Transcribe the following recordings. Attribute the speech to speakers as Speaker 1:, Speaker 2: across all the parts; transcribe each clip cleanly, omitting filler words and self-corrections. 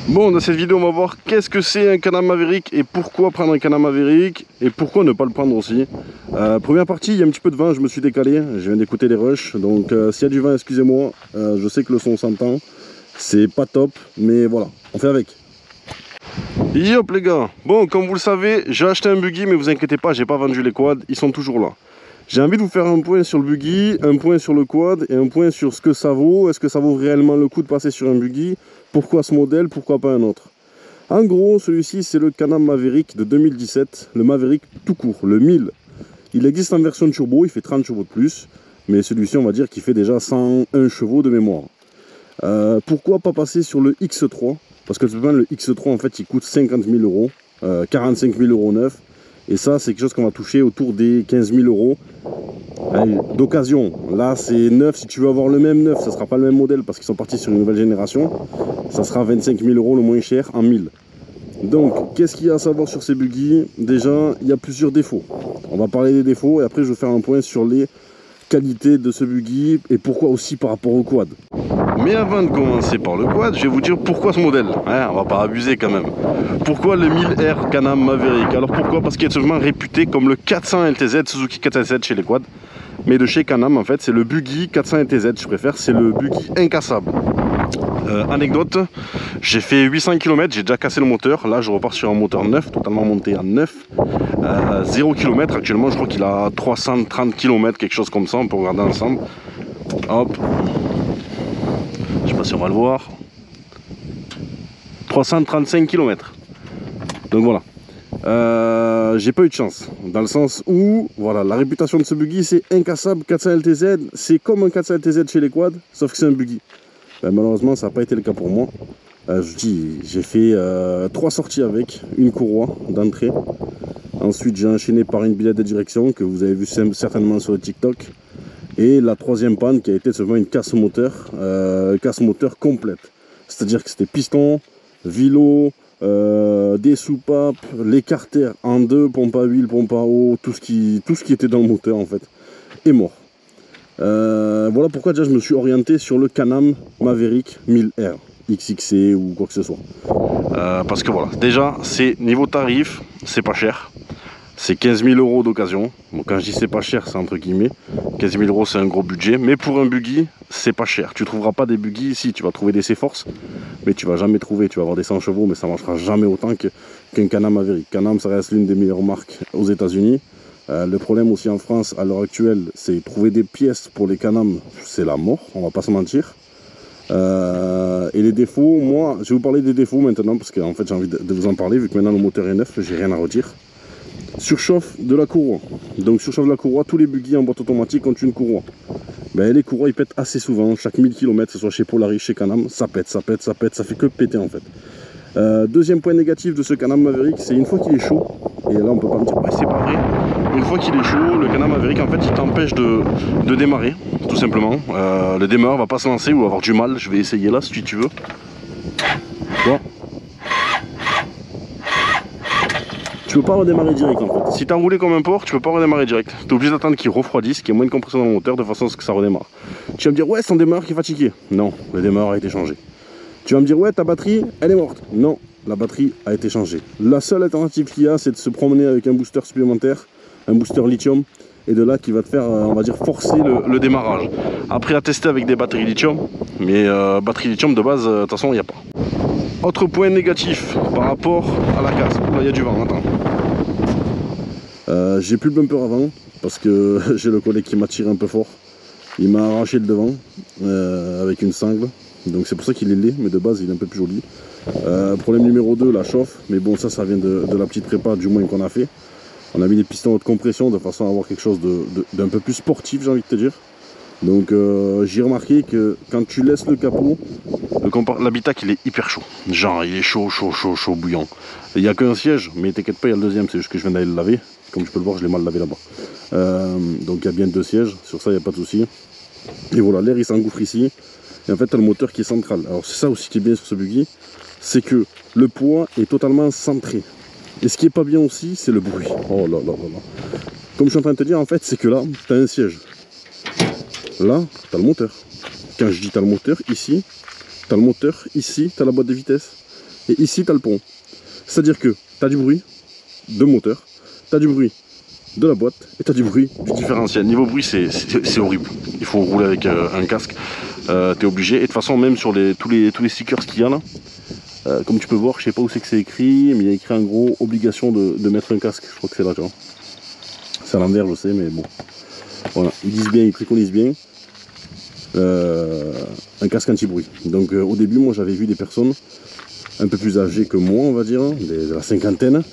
Speaker 1: Bon, dans cette vidéo on va voir qu'est-ce que c'est un Can-Am Maverick et pourquoi prendre un Can-Am Maverick et pourquoi ne pas le prendre aussi. Première partie, il y a un petit peu de vent, je me suis décalé, je viens d'écouter les rushs, donc s'il y a du vent excusez-moi, je sais que le son s'entend, c'est pas top, mais voilà, on fait avec. Yop les gars, bon comme vous le savez, j'ai acheté un buggy mais vous inquiétez pas, j'ai pas vendu les quads, ils sont toujours là. J'ai envie de vous faire un point sur le buggy, un point sur le quad et un point sur ce que ça vaut. Est-ce que ça vaut réellement le coup de passer sur un buggy? Pourquoi ce modèle? Pourquoi pas un autre? En gros, celui-ci c'est le Can-Am Maverick de 2017, le Maverick tout court, le 1000. Il existe en version turbo, il fait 30 chevaux de plus, mais celui-ci on va dire qu'il fait déjà 101 chevaux de mémoire. Pourquoi pas passer sur le X3? Parce que le X3 en fait il coûte 50 000 euros, 45 000 euros neuf. Et ça, c'est quelque chose qu'on va toucher autour des 15 000 euros d'occasion. Là, c'est neuf. Si tu veux avoir le même neuf, ça ne sera pas le même modèle parce qu'ils sont partis sur une nouvelle génération. Ça sera 25 000 euros le moins cher en 1000. Donc, qu'est-ce qu'il y a à savoir sur ces buggy? Déjà, il y a plusieurs défauts. On va parler des défauts et après, je vais faire un point sur les qualités de ce buggy et pourquoi aussi par rapport au quad. Mais avant de commencer par le quad, je vais vous dire pourquoi ce modèle. Ouais, on va pas abuser quand même. Pourquoi le 1000R Can-Am Maverick? Alors pourquoi? Parce qu'il est seulement réputé comme le 400 LTZ, Suzuki 400 LTZ chez les quads. Mais de chez Can-Am en fait, c'est le buggy 400 LTZ, je préfère, c'est le buggy incassable. Anecdote, j'ai fait 800 km, j'ai déjà cassé le moteur. Là je repars sur un moteur neuf, totalement monté en neuf. 0 km actuellement, je crois qu'il a 330 km, quelque chose comme ça, on peut regarder ensemble. Hop. Je sais pas si on va le voir. 335 km. Donc voilà. J'ai pas eu de chance. Dans le sens où, voilà, la réputation de ce buggy, c'est incassable 400 LTZ. C'est comme un 400 LTZ chez les quads, sauf que c'est un buggy. Malheureusement, ça n'a pas été le cas pour moi. Je dis, j'ai fait 3 sorties avec, une courroie d'entrée. Ensuite, j'ai enchaîné par une billette de direction que vous avez vu certainement sur le TikTok. Et la troisième panne qui a été seulement une casse moteur complète. C'est-à-dire que c'était piston, vilo, des soupapes, l'écarter en deux, pompe à huile, pompe à eau, tout ce qui était dans le moteur en fait, est mort. Voilà pourquoi déjà je me suis orienté sur le Can-Am Maverick 1000R, XXC ou quoi que ce soit. Parce que voilà, déjà c'est niveau tarif, c'est pas cher. C'est 15 000 euros d'occasion. Bon, quand je dis c'est pas cher, c'est entre guillemets. 15 000 euros, c'est un gros budget. Mais pour un buggy, c'est pas cher. Tu trouveras pas des buggy ici. Tu vas trouver des C-Force, mais tu vas jamais trouver. Tu vas avoir des 100 chevaux, mais ça marchera jamais autant qu'un Can-Am Maverick. Can-Am, ça reste l'une des meilleures marques aux États-Unis. Le problème aussi en France, à l'heure actuelle, c'est trouver des pièces pour les Can-Am. C'est la mort, on va pas se mentir. Et les défauts, moi, je vais vous parler des défauts maintenant, parce qu'en fait, j'ai envie de vous en parler, vu que maintenant le moteur est neuf, j'ai rien à redire. Surchauffe de la courroie. Donc surchauffe de la courroie, tous les buggy en boîte automatique ont une courroie. Les courroies ils pètent assez souvent, chaque 1000 km, que ce soit chez Polaris, chez Can-Am, ça pète, ça fait que péter en fait. Deuxième point négatif de ce Can-Am Maverick, c'est une fois qu'il est chaud, et là on peut pas me dire c'est pas vrai, une fois qu'il est chaud, le Can-Am Maverick en fait il t'empêche de démarrer, tout simplement. Le démarreur va pas se lancer ou avoir du mal, je vais essayer là si tu veux. Bon. Tu peux pas redémarrer direct en fait. Si tu as roulé comme un porc, tu peux pas redémarrer direct. Tu es obligé d'attendre qu'il refroidisse, qu'il y ait moins de compression dans le moteur de façon à ce que ça redémarre. Tu vas me dire ouais, c'est ton démarreur qui est fatigué. Non, le démarreur a été changé. Tu vas me dire ouais, ta batterie elle est morte. Non, la batterie a été changée. La seule alternative qu'il y a, c'est de se promener avec un booster supplémentaire, un booster lithium, et de là qui va te faire, on va dire, forcer le démarrage. Après à tester avec des batteries lithium, mais batterie lithium de base, de toute façon il n'y a pas. Autre point négatif par rapport à la casse. Là il y a du vent, attends. J'ai plus le bumper avant parce que j'ai le collet qui m'a tiré un peu fort. Il m'a arraché le devant avec une sangle. Donc c'est pour ça qu'il est laid, mais de base il est un peu plus joli. Problème numéro 2, la chauffe. Mais bon, ça vient de la petite prépa du moins qu'on a fait. On a mis des pistons haute compression de façon à avoir quelque chose d'un peu plus sportif, j'ai envie de te dire. Donc j'ai remarqué que quand tu laisses le capot, l'habitacle il est hyper chaud. Genre il est chaud bouillant. Il n'y a qu'un siège, mais t'inquiète pas, il y a le deuxième, c'est juste que je viens d'aller le laver. Comme tu peux le voir, je l'ai mal lavé là-bas. Donc il y a bien 2 sièges, sur ça il n'y a pas de souci. Et voilà, l'air il s'engouffre ici. Et en fait tu as le moteur qui est central. Alors c'est ça aussi qui est bien sur ce buggy, c'est que le poids est totalement centré. Et ce qui est pas bien aussi, c'est le bruit. Oh là là là là. Comme je suis en train de te dire, en fait, c'est que là, tu as un siège. Là, tu as le moteur. Quand je dis tu as le moteur, ici, tu as le moteur, ici, tu as la boîte de vitesse. Et ici, tu as le pont. C'est-à-dire que tu as du bruit de moteur, tu as du bruit de la boîte et tu as du bruit du différentiel. Niveau bruit, c'est horrible. Il faut rouler avec un casque. Tu es obligé. Et de toute façon, même sur tous les stickers qu'il y a là, comme tu peux voir, je sais pas où c'est que c'est écrit, mais il y a écrit en gros obligation de mettre un casque. Je crois que c'est là, tu vois. C'est à l'envers, je sais, mais bon. Voilà, ils disent bien, ils préconisent bien un casque anti-bruit. Donc au début, moi j'avais vu des personnes un peu plus âgées que moi, on va dire, de la cinquantaine,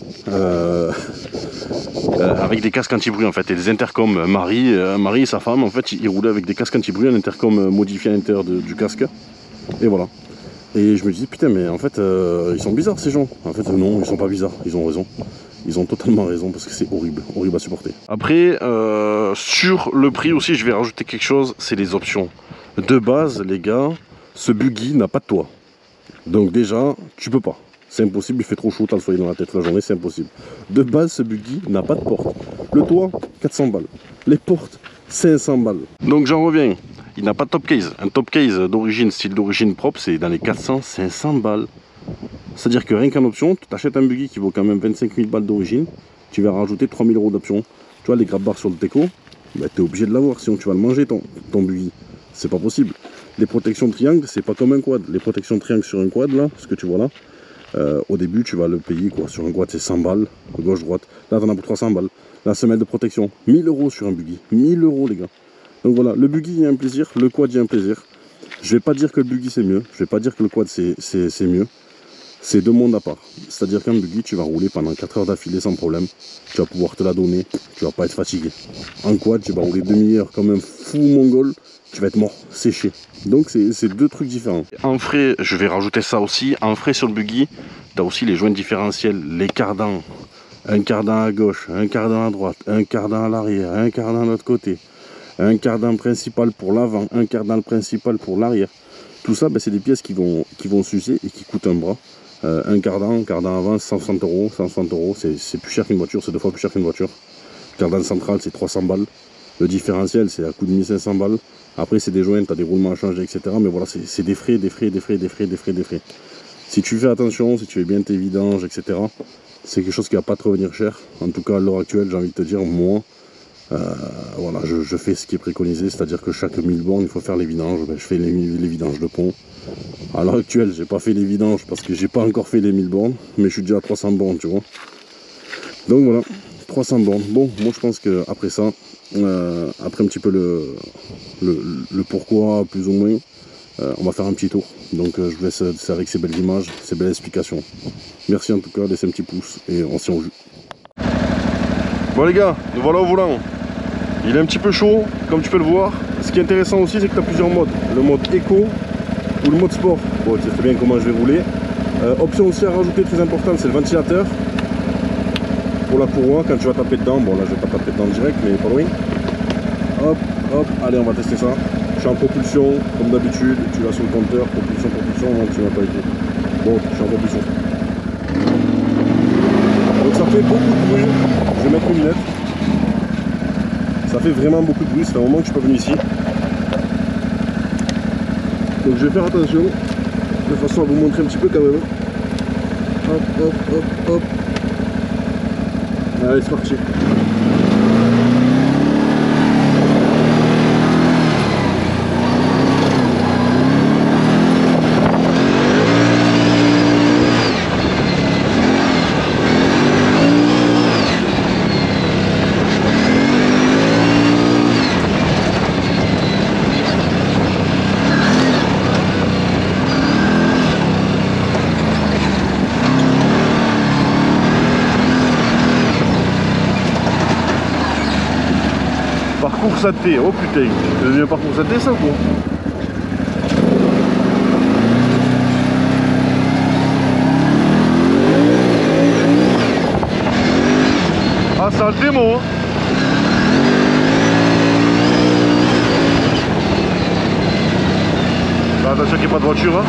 Speaker 1: avec des casques anti-bruit en fait, et des intercoms. Marie et sa femme, en fait, ils roulaient avec des casques anti-bruit, un intercom modifié à l'intérieur du casque, et voilà. Et je me dis, putain, mais en fait, ils sont bizarres ces gens. En fait, non, ils sont pas bizarres, ils ont raison. Ils ont totalement raison parce que c'est horrible, horrible à supporter. Après, sur le prix aussi, je vais rajouter quelque chose, c'est les options. De base, les gars, ce buggy n'a pas de toit. Donc déjà, tu peux pas. C'est impossible, il fait trop chaud, t'as le soleil dans la tête la journée, c'est impossible. De base, ce buggy n'a pas de porte. Le toit, 400 balles. Les portes, 500 balles. Donc j'en reviens. Il n'a pas de top case. Un top case d'origine, style d'origine propre, c'est dans les 400-500 balles. C'est-à-dire que rien qu'en option, tu t'achètes un buggy qui vaut quand même 25 000 balles d'origine, tu vas rajouter 3 000 € d'option. Tu vois, les grab bars sur le Teco, bah, tu es obligé de l'avoir, sinon tu vas le manger ton buggy. C'est pas possible. Les protections de triangle, c'est pas comme un quad. Les protections de triangle sur un quad, là, ce que tu vois là, au début, tu vas le payer quoi. Sur un quad, c'est 100 balles, gauche-droite. Là, t'en as pour 300 balles. La semelle de protection, 1000 € sur un buggy. 1000 € les gars. Donc voilà, le buggy, il y a un plaisir, le quad, il y a un plaisir. Je vais pas dire que le buggy, c'est mieux. Je vais pas dire que le quad, c'est mieux. C'est deux mondes à part. C'est-à-dire qu'un buggy, tu vas rouler pendant 4 heures d'affilée sans problème. Tu vas pouvoir te la donner. Tu vas pas être fatigué. En quad, tu vas rouler demi-heure comme un fou mongol. Tu vas être mort, séché. Donc c'est deux trucs différents. En frais, je vais rajouter ça aussi. En frais sur le buggy, tu as aussi les joints différentiels, les cardans. Un cardan à gauche, un cardan à droite, un cardan à l'arrière, un cardan de l'autre côté. Un cardan principal pour l'avant, un cardan principal pour l'arrière. Tout ça, ben, c'est des pièces qui vont s'user et qui coûtent un bras. Un cardan avant, 160 €, 160 €, c'est plus cher qu'une voiture, c'est 2 fois plus cher qu'une voiture. Cardan central, c'est 300 balles. Le différentiel, c'est à coût de 1500 balles. Après, c'est des joints, tu as des roulements à changer, etc. Mais voilà, c'est des frais. Si tu fais attention, si tu fais bien tes vidanges, etc., c'est quelque chose qui va pas te revenir cher. En tout cas, à l'heure actuelle, j'ai envie de te dire, moi, voilà, je fais ce qui est préconisé, c'est-à-dire que chaque 1000 bornes, il faut faire les vidanges. Ben, je fais les vidanges de pont. À l'heure actuelle, j'ai pas fait les vidanges parce que j'ai pas encore fait les 1000 bornes, mais je suis déjà à 300 bornes, tu vois. Donc voilà, 300 bornes. Bon, moi je pense que après ça, après un petit peu le pourquoi, plus ou moins, on va faire un petit tour. Donc je vous laisse avec ces belles images, ces belles explications. Merci en tout cas, laissez un petit pouce et on s'y en joue. Bon les gars, nous voilà au volant. Il est un petit peu chaud, comme tu peux le voir. Ce qui est intéressant aussi, c'est que tu as plusieurs modes. Le mode éco ou le mode sport. Bon, tu sais très bien comment je vais rouler. Option aussi à rajouter très importante, c'est le ventilateur. Pour la courroie, quand tu vas taper dedans, bon là je vais pas taper dedans direct, mais pas loin. Hop, hop, allez on va tester ça. Je suis en propulsion, comme d'habitude, tu vas sur le compteur, propulsion, non tu m'as pas été. Bon, je suis en propulsion. Donc ça fait beaucoup de bruit, je vais mettre mes lunettes. Ça fait vraiment beaucoup de bruit, ça fait un moment que je suis pas venu ici. Donc je vais faire attention, de façon à vous montrer un petit peu quand même. Hop, hop, hop, hop. Allez, c'est parti. Parcours saté, oh putain, c'est devenu un parcours saté ça quoi. Ah ça a le démo hein. Attention qu'il n'y ait pas de voiture hein.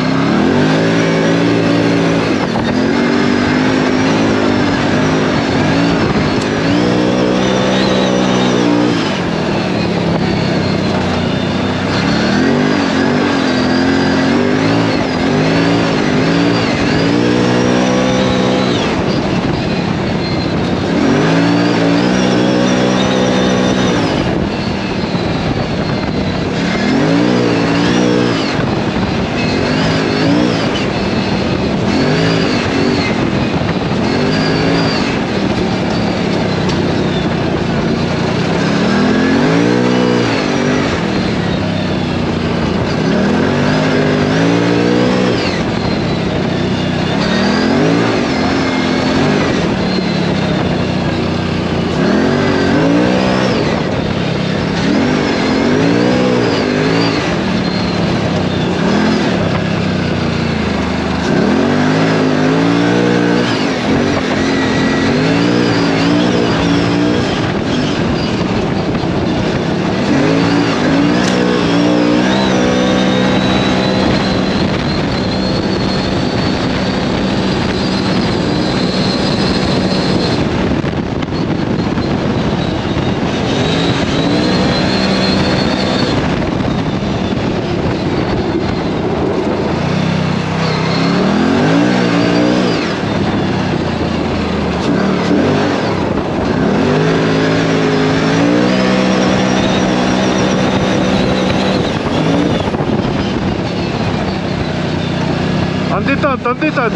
Speaker 2: détente, en détente.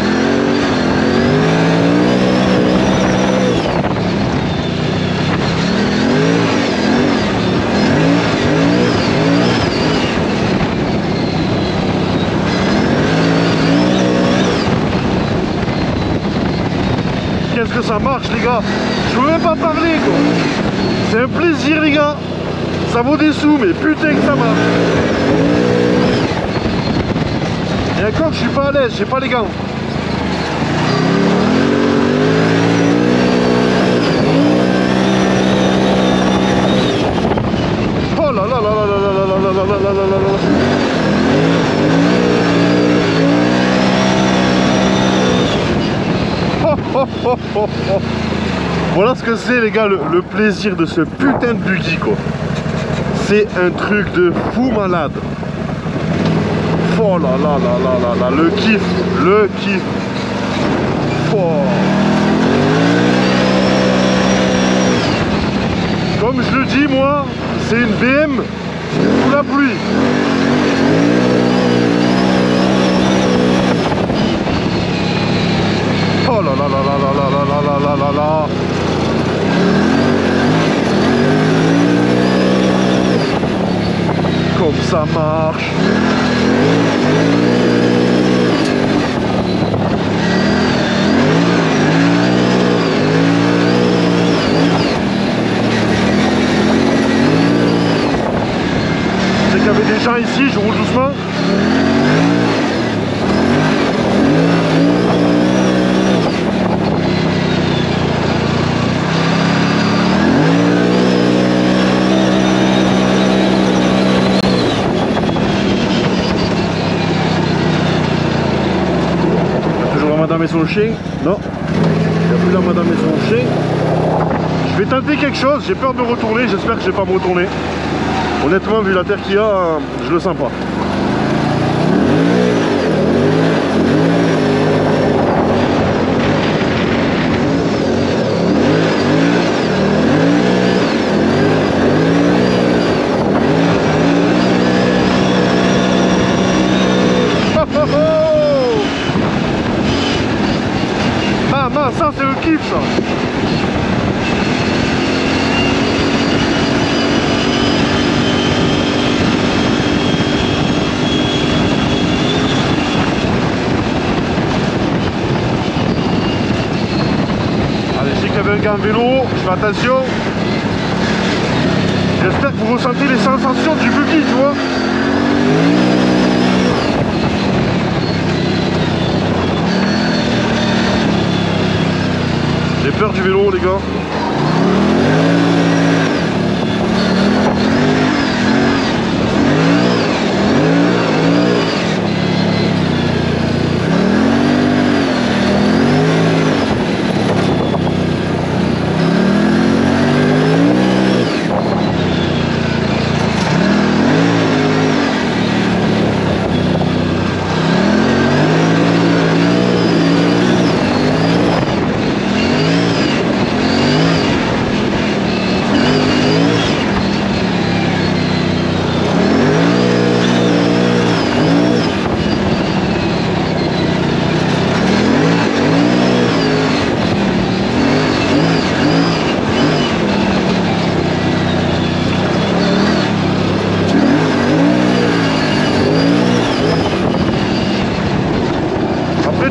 Speaker 2: Qu'est-ce que ça marche les gars? Je veux même pas parler quoi. C'est un plaisir les gars. Ça vaut des sous mais putain que ça marche. Et encore je suis pas à l'aise, j'ai pas les gants. Oh là là là là là là là là là là là là là. Voilà ce que c'est les gars, le plaisir de ce putain de buggy quoi. C'est un truc de fou malade. Oh là là là là là là, le kiff, le kiff. Oh. Comme je le dis moi, c'est une BM sous la pluie. Oh là là là là là là là là là là là. Comme ça marche. C'est qu'il y avait des gens ici, je roule doucement. Madame et son chien, non, il n'y a plus la madame et son chien. Je vais tenter quelque chose, j'ai peur de me retourner, j'espère que je vais pas me retourner. Honnêtement, vu la terre qu'il y a, je le sens pas. Ça c'est le kiff ça. Allez, je sais qu'il y avait un gars en vélo, je fais attention. J'espère que vous ressentez les sensations du buggy, tu vois. J'ai peur du vélo les gars.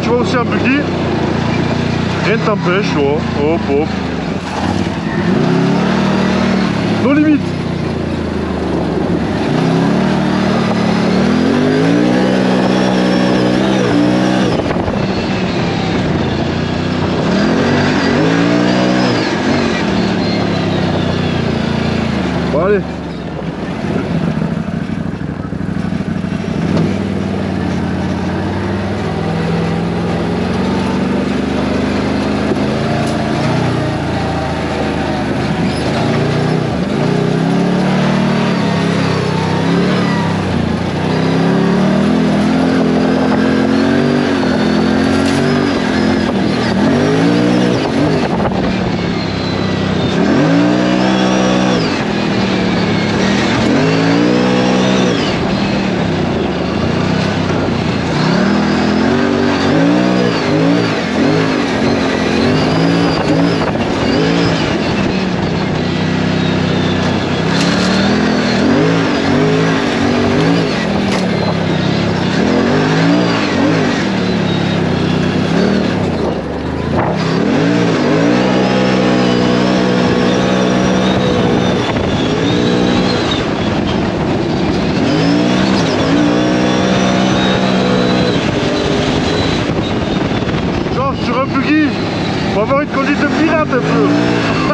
Speaker 2: Tu vois aussi un buggy, rien ne t'empêche, oh, hop hop. Nos limites. Bon allez. sur un buggy. On va avoir une conduite de pirate un peu.